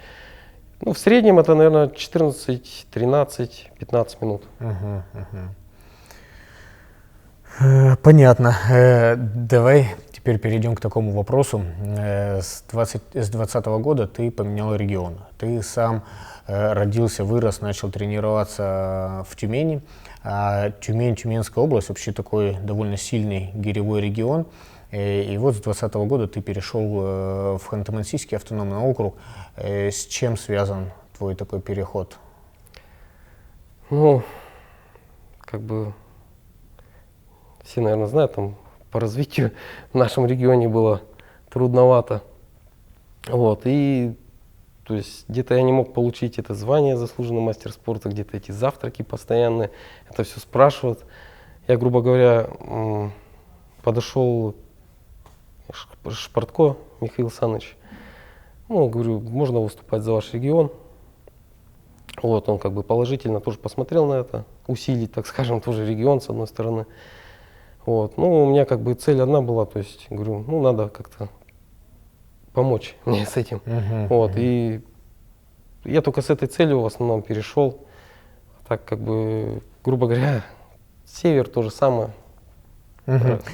Ну, в среднем это, наверное, 14, 13, 15 минут. Понятно. Давай теперь перейдем к такому вопросу. С 2020 года ты поменял регион. Ты сам родился, вырос, начал тренироваться в Тюмени. А Тюмень, Тюменская область вообще такой довольно сильный гиревой регион. И вот с 2020 года ты перешел в Ханты-Мансийский автономный округ. С чем связан твой такой переход? Ну, как бы все, наверное, знают, там по развитию в нашем регионе было трудновато. Вот, и то есть где-то я не мог получить это звание заслуженный мастер спорта, где-то эти завтраки постоянные, это все спрашивают. Я, грубо говоря, подошел Шпартко Михаил Саныч, ну, говорю, можно выступать за ваш регион. Вот, он как бы положительно тоже посмотрел на это, усилить, так скажем, тоже регион с одной стороны. Вот, ну, у меня как бы цель одна была, то есть, говорю, ну, надо как-то помочь мне с этим. Вот, и я только с этой целью в основном перешел. Так как бы, грубо говоря, север то же самое,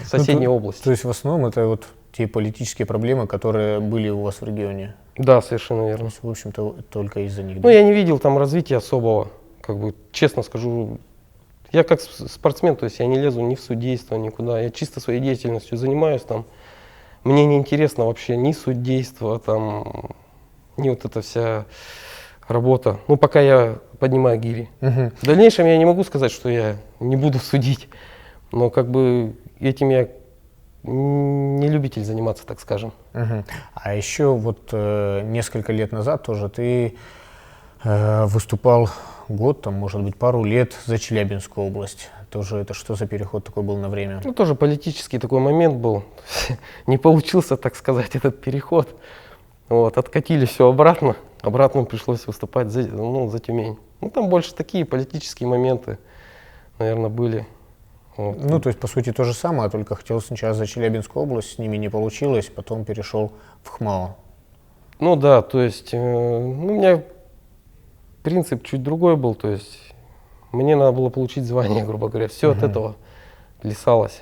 соседние области. То есть в основном это вот те политические проблемы, которые были у вас в регионе? Да, совершенно То верно. есть, в общем-то, только из-за них. Ну, Да? я не видел там развития особого, как бы, честно скажу. Я как спортсмен, то есть я не лезу ни в судейство, никуда. Я чисто своей деятельностью занимаюсь там. Мне не интересно вообще ни судейство, там, ни вот эта вся работа. Ну, пока я поднимаю гири. В дальнейшем я не могу сказать, что я не буду судить. Но как бы этим я не любитель заниматься, так скажем. А еще вот несколько лет назад тоже ты выступал год, там, может быть, пару лет за Челябинскую область. Тоже это что за переход такой был на время? Ну, тоже политический такой момент был. Не получился, так сказать, этот переход. Вот, откатили все обратно. Обратно пришлось выступать за Тюмень. Ну, там больше такие политические моменты, наверное, были. Вот. Ну, то есть, по сути, то же самое, только хотел сначала за Челябинскую область, с ними не получилось, потом перешел в ХМАО. Ну да, то есть ну, у меня принцип чуть другой был, то есть мне надо было получить звание, грубо говоря, все от этого плясалось.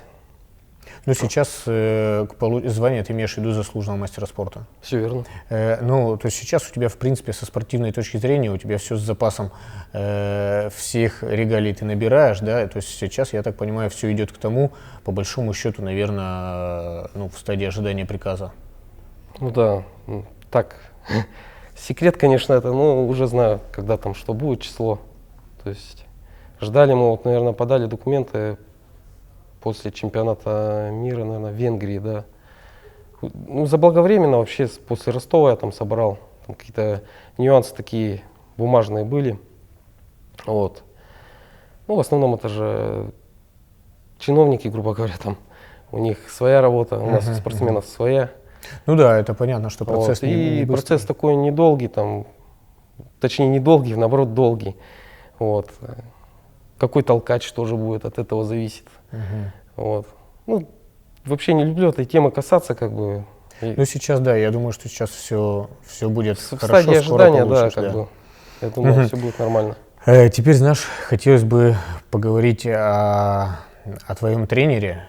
Но сейчас звание ты имеешь в виду заслуженного мастера спорта. Все верно. Ну, то есть сейчас у тебя, в принципе, со спортивной точки зрения, у тебя все с запасом всех регалий ты набираешь, да, то есть сейчас, я так понимаю, все идет к тому, по большому счету, наверное, ну, в стадии ожидания приказа. Ну да, так, секрет, конечно, это, ну, уже знаю, когда там что будет, число. То есть ждали мы, вот, наверное, подали документы после чемпионата мира, наверное, в Венгрии, да. Ну, заблаговременно вообще, после Ростова я там собрал, там какие-то нюансы такие бумажные были. Вот. Ну, в основном это же чиновники, грубо говоря, там, у них своя работа, у нас у спортсменов своя. Ну да, это понятно, что процесс Вот. не И быстрый. процесс такой недолгий, там, точнее недолгий, наоборот долгий. Вот. Какой толкач тоже будет, от этого зависит. Вот. Ну, вообще не люблю этой темы касаться, как бы. Ну сейчас, да, я думаю, что сейчас все будет В хорошо, стадии скоро ожидания, да, получишь, как бы. Я думаю, все будет нормально. Теперь, знаешь, хотелось бы поговорить о твоем тренере,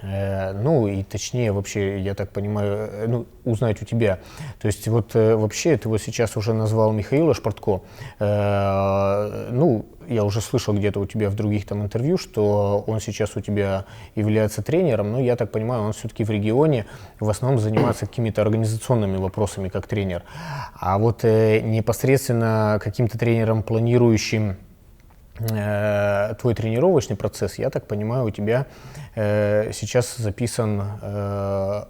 ну и точнее вообще, я так понимаю, ну, узнать у тебя. То есть вот вообще ты его сейчас уже назвал Михаила Шпортко. Ну, я уже слышал где-то у тебя в других там интервью, что он сейчас у тебя является тренером, но я так понимаю, он все-таки в регионе в основном занимается какими-то организационными вопросами как тренер. А вот непосредственно каким-то тренером, планирующим твой тренировочный процесс, я так понимаю, у тебя сейчас записан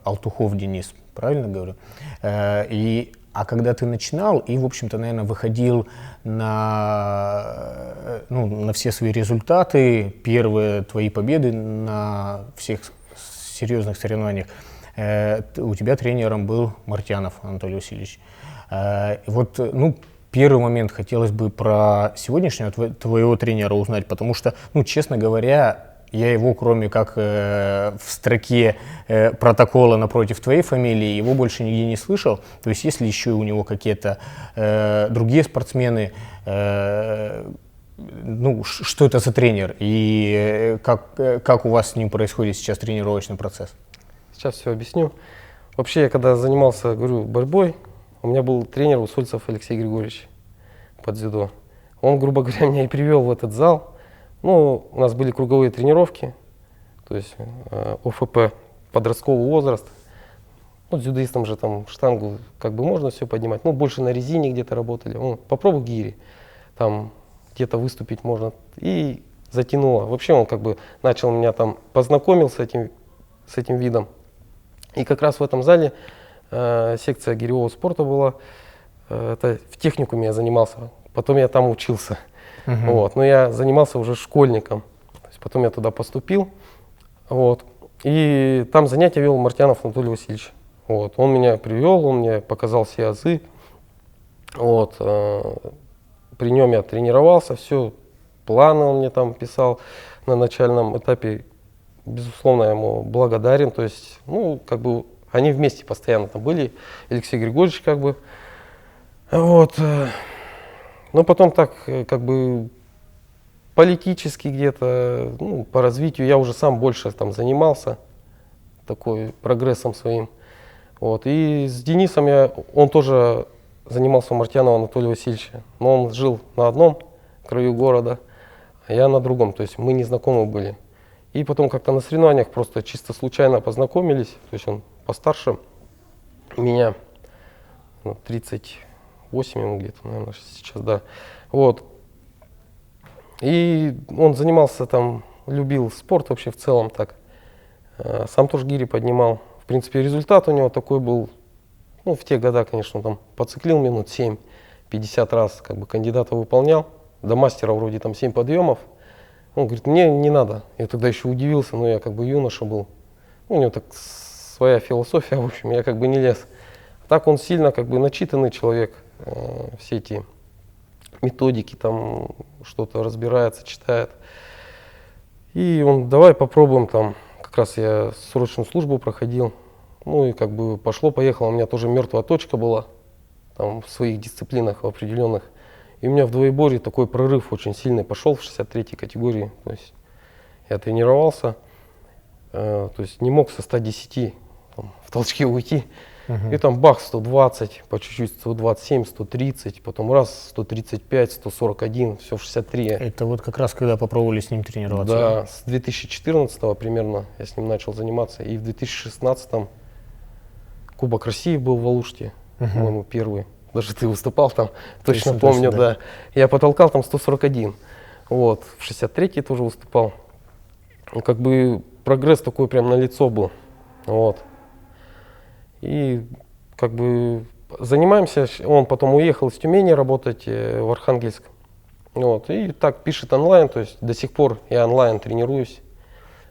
Алтухов Денис, правильно говорю? А когда ты начинал и, в общем-то, наверное, выходил на все свои результаты, первые твои победы на всех серьезных соревнованиях, у тебя тренером был Мартьянов Анатолий Васильевич. Вот, ну, первый момент хотелось бы про сегодняшнего твоего тренера узнать, потому что, ну, честно говоря, я его, кроме как в строке протокола напротив твоей фамилии, его больше нигде не слышал. То есть есть ли еще у него какие-то другие спортсмены, ну, что это за тренер и как у вас с ним происходит сейчас тренировочный процесс? Сейчас все объясню. Вообще, я когда занимался, говорю, борьбой, у меня был тренер Усольцев Алексей Григорьевич под дзюдо. Он, грубо говоря, меня и привел в этот зал. Ну, у нас были круговые тренировки, то есть ОФП, подростковый возраст. Ну, дзюдоистам же там штангу как бы можно все поднимать, ну, больше на резине где-то работали. Ну, попробуй гири, там где-то выступить можно. И затянуло. Вообще он как бы начал меня там, познакомил с этим видом. И как раз в этом зале секция гиревого спорта была. Это в техникуме я занимался, потом я там учился. Вот. Но я занимался уже школьником. То есть потом я туда поступил. Вот. И там занятия вел Мартьянов Анатолий Васильевич. Вот. Он меня привел, он мне показал все азы. Вот. При нем я тренировался, все, планы он мне там писал на начальном этапе. Безусловно, я ему благодарен. То есть, ну, как бы они вместе постоянно там были. Алексей Григорьевич как бы. Вот. Но потом так, как бы, политически где-то, ну, по развитию я уже сам больше там занимался, такой прогрессом своим. Вот. И с Денисом он тоже занимался у Мартьянова Анатолия Васильевича, но он жил на одном краю города, а я на другом, то есть мы не знакомы были. И потом как-то на соревнованиях просто чисто случайно познакомились, то есть он постарше меня, 38 ему где-то, наверное, сейчас, да. Вот. И он занимался там, любил спорт вообще в целом так. Сам тоже гири поднимал. В принципе, результат у него такой был, ну, в те года, конечно, он там поциклил минут 7, 50 раз, как бы кандидата выполнял. До мастера вроде там 7 подъемов. Он говорит, мне не надо. Я тогда еще удивился, но я как бы юноша был. Ну, у него так своя философия, в общем, я как бы не лез. Так он сильно как бы начитанный человек, все эти методики, там что-то разбирается, читает. И он, давай попробуем там, как раз я срочную службу проходил, ну и как бы пошло-поехало, у меня тоже мертвая точка была, там в своих дисциплинах в определенных. И у меня в двоеборье такой прорыв очень сильный пошел в 63-й категории. То есть я тренировался, то есть не мог со 110 там, в толчке уйти. И там бах, 120, по чуть-чуть 127, 130, потом раз, 135, 141, все в 63. Это вот как раз когда попробовали с ним тренироваться? Да, с 2014 примерно я с ним начал заниматься. И в 2016 Кубок России был в Алуште, по-моему, первый. Даже ты выступал там, точно помню, да. Я потолкал там 141. Вот, в 63-й тоже выступал. Ну, как бы прогресс такой прям на лицо был. Вот. И как бы занимаемся, он потом уехал из Тюмени работать в Архангельск. Вот. И так пишет онлайн, то есть до сих пор я онлайн тренируюсь.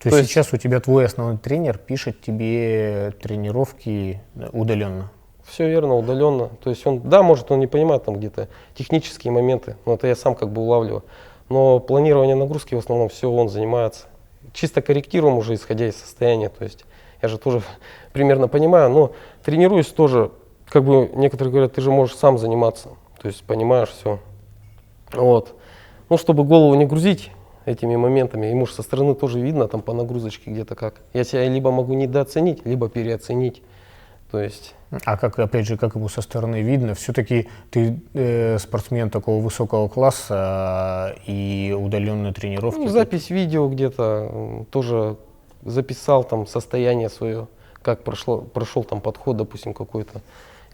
То есть сейчас у тебя твой основной тренер пишет тебе тренировки удаленно? Все верно, удаленно. То есть он, да, может, он не понимает там где-то технические моменты, но это я сам как бы улавливаю. Но планирование нагрузки в основном все он занимается. Чисто корректируем уже, исходя из состояния. То есть я же тоже примерно понимаю, но тренируюсь тоже, как бы некоторые говорят, ты же можешь сам заниматься. То есть понимаешь все. Вот. Ну, чтобы голову не грузить этими моментами, ему же со стороны тоже видно там по нагрузочке где-то как. Я себя либо могу недооценить, либо переоценить. То есть... А как, опять же, как ему со стороны видно, все-таки ты спортсмен такого высокого класса и удаленные тренировки? Ну, запись видео где-то, тоже записал там состояние свое, как прошел там подход, допустим, какой-то,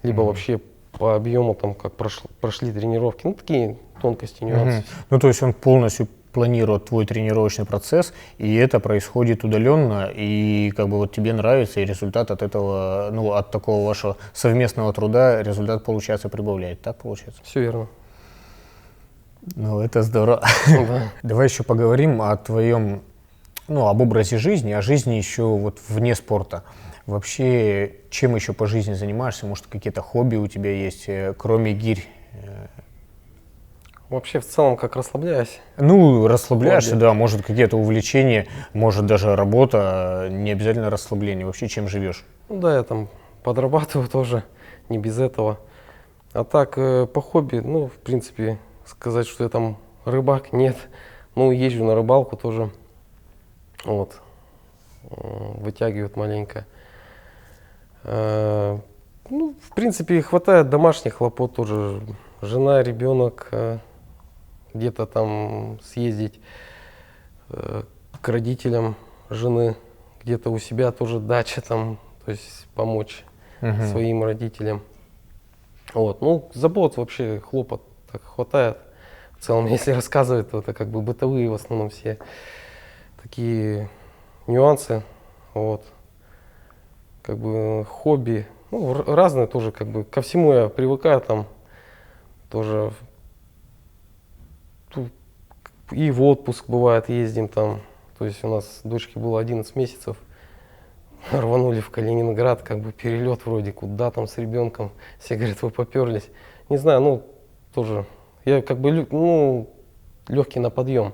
либо вообще по объему там, как прошли тренировки. Ну, такие тонкости, нюансы. Ну, то есть он полностью планирует твой тренировочный процесс, и это происходит удаленно, и как бы вот тебе нравится, и результат от этого, ну, от такого вашего совместного труда результат, получается, прибавляет. Так получается? Все верно. Ну, это здорово. Да. Давай еще поговорим о твоем, ну, об образе жизни, о жизни еще вот вне спорта. Вообще, чем еще по жизни занимаешься? Может, какие-то хобби у тебя есть, кроме гирь? Вообще, в целом, как расслабляюсь. Ну, расслабляешься, хобби. да, может, какие-то увлечения, может, даже работа, не обязательно расслабление. Вообще, чем живешь? Ну да, я там подрабатываю тоже, не без этого. А так, по хобби, ну, в принципе, сказать, что я там рыбак, нет. Ну, езжу на рыбалку тоже, вот, вытягивают маленько. Ну, в принципе, хватает домашних хлопот тоже. Жена, ребенок, где-то там съездить к родителям жены, где-то у себя тоже дача там, то есть помочь своим родителям. Вот. Ну, забот вообще, хлопот так хватает. В целом, если рассказывать, то это как бы бытовые в основном все такие нюансы. Вот. Как бы хобби, ну, разные тоже, как бы ко всему я привыкаю там тоже. И в отпуск бывает ездим там. То есть у нас дочке было 11 месяцев. Рванули в Калининград, как бы перелет вроде, куда там с ребенком. Все говорят, вы поперлись. Не знаю, ну, тоже. Я как бы, ну, легкий на подъем,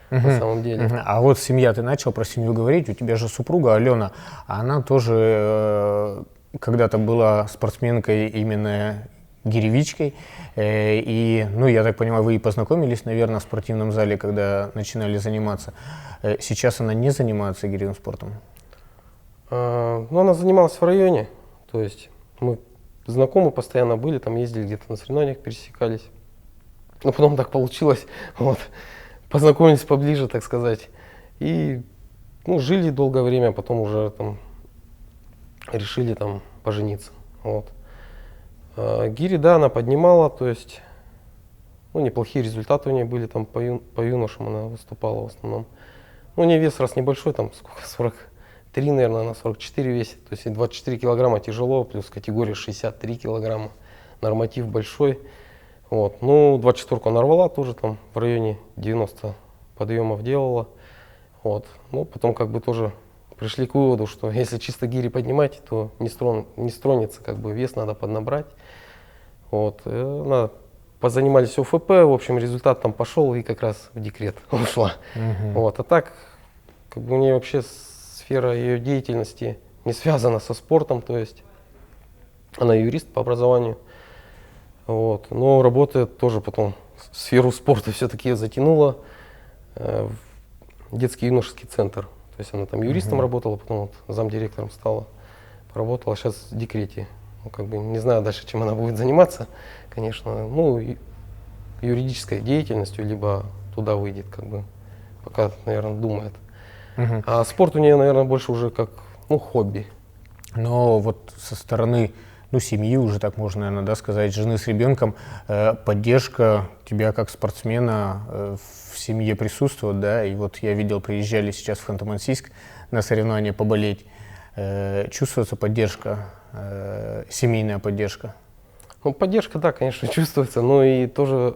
на самом деле. А вот семья, ты начал про семью говорить, у тебя же супруга Алена, она тоже когда-то была спортсменкой именно гиревичкой. И, ну, я так понимаю, вы и познакомились, наверное, в спортивном зале, когда начинали заниматься. Сейчас она не занимается гиревым спортом? Ну, она занималась в районе, то есть мы знакомы постоянно были, там ездили где-то на соревнованиях, пересекались. Но потом так получилось, вот, познакомились поближе, так сказать. И, ну, жили долгое время, потом уже там решили там пожениться, вот. Гири, да, она поднимала, то есть, ну, неплохие результаты у нее были, там по юношам она выступала в основном. Ну, у нее вес раз небольшой, там сколько, 43, наверное, она 44 весит, то есть 24 килограмма тяжело, плюс категория 63 килограмма, норматив большой. Вот. Ну, 24-ку она рвала, тоже там в районе 90 подъемов делала. Вот. Ну, потом как бы тоже пришли к выводу, что если чисто гири поднимать, то не стронется, как бы вес надо поднабрать. Вот. Позанимались ОФП, в общем, результат там пошел и как раз в декрет ушла. Вот. А так как бы у нее вообще сфера ее деятельности не связана со спортом, то есть она юрист по образованию, вот, но работает тоже потом в сферу спорта все-таки затянула в детский юношеский центр. То есть она там юристом работала, потом вот замдиректором стала, поработала, сейчас в декрете. Ну, как бы не знаю дальше, чем она будет заниматься, конечно, ну, юридической деятельностью, либо туда выйдет, как бы, пока, наверное, думает. А спорт у нее, наверное, больше уже как, ну, хобби. Но вот со стороны, ну, семьи уже, так можно, наверное, да, сказать, жены с ребенком, поддержка тебя как спортсмена в семье присутствует, да, и вот я видел, приезжали сейчас в Ханты-Мансийск на соревнования поболеть. Чувствуется поддержка, семейная поддержка? Ну, поддержка, да, конечно, чувствуется, но и тоже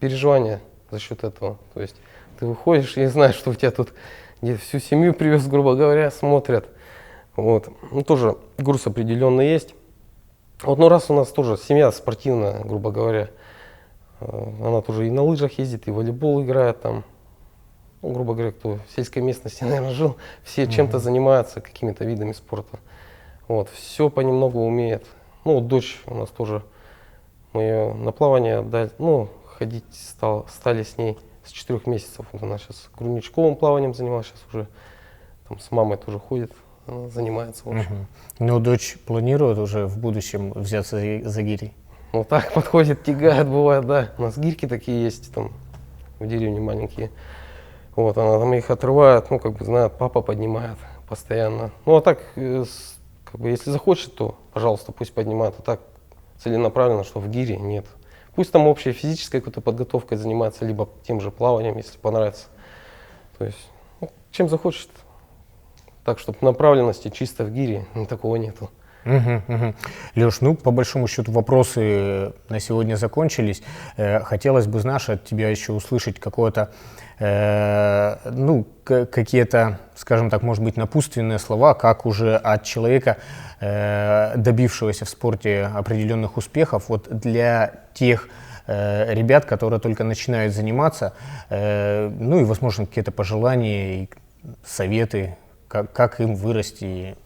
переживание за счет этого. То есть ты выходишь и знаешь, что у тебя тут где всю семью привез, грубо говоря, смотрят. Вот. Ну, тоже груз определенный есть. Вот, ну, раз у нас тоже семья спортивная, грубо говоря, она тоже и на лыжах ездит, и в волейбол играет там. Ну, грубо говоря, кто в сельской местности, наверное, жил, все чем-то занимаются, какими-то видами спорта. Вот, все понемногу умеет. Ну, вот дочь у нас тоже, мы ее на плавание отдали, ну, ходить стали с ней с 4 месяцев. Вот она сейчас грудничковым плаванием занималась, сейчас уже там с мамой тоже ходит, она занимается, в общем. Но дочь планирует уже в будущем взяться за гирей? Вот так подходит, тягает, бывает, да. У нас гирьки такие есть там в деревне маленькие. Вот, она там их отрывает, ну, как бы, знает, папа поднимает постоянно. Ну, а так, как бы, если захочет, то, пожалуйста, пусть поднимает. А так, целенаправленно, что в гире, нет. Пусть там общей физической какой-то подготовкой занимается, либо тем же плаванием, если понравится. То есть, ну, чем захочет. Так, чтобы направленности чисто в гире, такого нету. Леш, ну, по большому счету, вопросы на сегодня закончились. Хотелось бы, знаешь, от тебя еще услышать какое-то, ну, какие-то, скажем так, может быть, напутственные слова, как уже от человека, добившегося в спорте определенных успехов, вот для тех ребят, которые только начинают заниматься, ну и, возможно, какие-то пожелания и советы, как им вырасти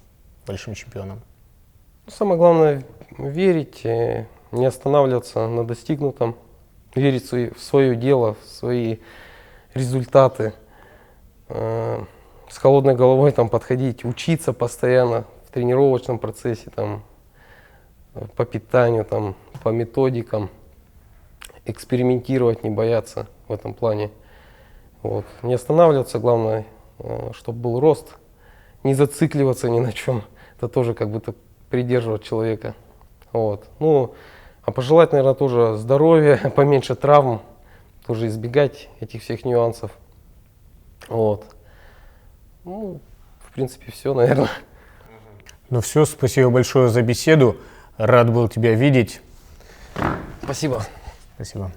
большим чемпионом. Самое главное верить, не останавливаться на достигнутом, верить в свое дело, в свои результаты, с холодной головой там подходить, учиться постоянно в тренировочном процессе, там, по питанию, там, по методикам, экспериментировать, не бояться в этом плане. Вот. Не останавливаться, главное, чтобы был рост, не зацикливаться ни на чем. Это тоже как бы придерживать человека. Вот. Ну, а пожелать, наверное, тоже здоровья, поменьше травм, тоже избегать этих всех нюансов. Вот. Ну, в принципе, все, наверное. Ну все, спасибо большое за беседу. Рад был тебя видеть. Спасибо. Спасибо.